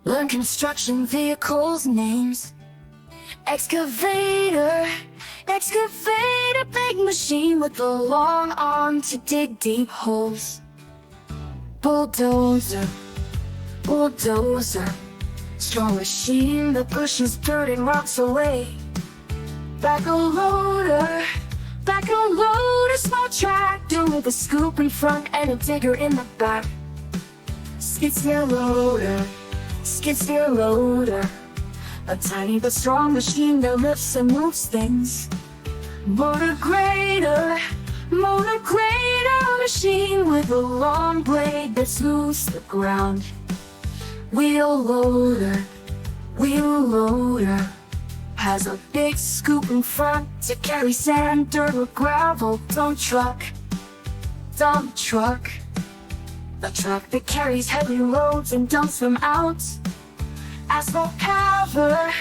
Learn construction vehicles names. Excavator, excavator, big machine with a long arm to dig deep holes. Bulldozer, bulldozer, strong machine that pushes dirt and rocks away. Backhoe loader, backhoe loader, small tractor with a scoop in front and a digger in the back. Skid steer loader, skid steer loader, a tiny but strong machine that lifts and moves things. Motor grader, motor grader, a machine with a long blade that smooths the ground. Wheel loader, wheel loader, has a big scoop in front to carry sand, dirt, or gravel. Dump truck, dump truck, a truck that carries heavy loads and dumps them out. Asphalt paver,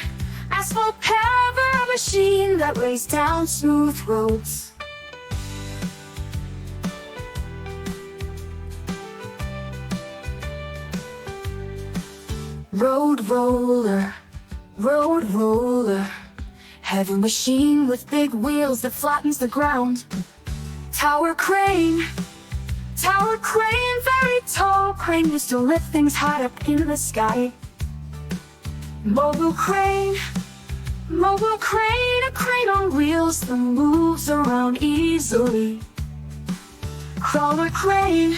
asphalt paver, a machine that lays down smooth roads. Road roller, road roller, heavy machine with big wheels that flattens the ground. Tower crane, very tall crane used to lift things high up in the sky. Mobile crane, a crane on wheels that moves around easily. Crawler crane,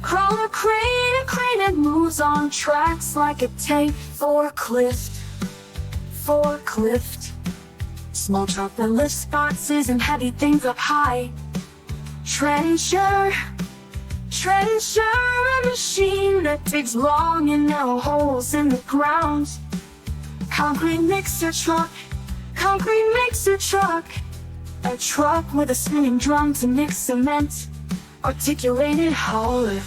a crane that moves on tracks like a tank. Forklift, small truck that lifts boxes and heavy things up high. Trencher, a machine that digs long and narrow holes in the ground. Concrete mixer truck, a truck with a spinning drum to mix cement. Articulated hauler,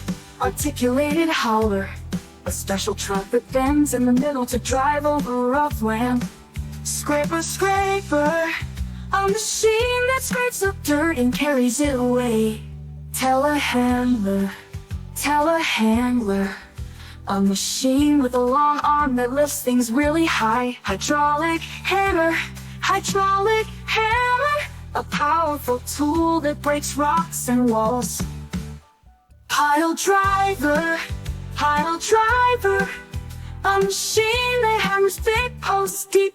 a special truck that bends in the middle to drive over rough land. Scraper, a machine that scrapes up dirt and carries it away. Telehandler, a machine with a long arm that lifts things really high. Hydraulic hammer, a powerful tool that breaks rocks and walls. Pile driver, a machine that hammers big posts deep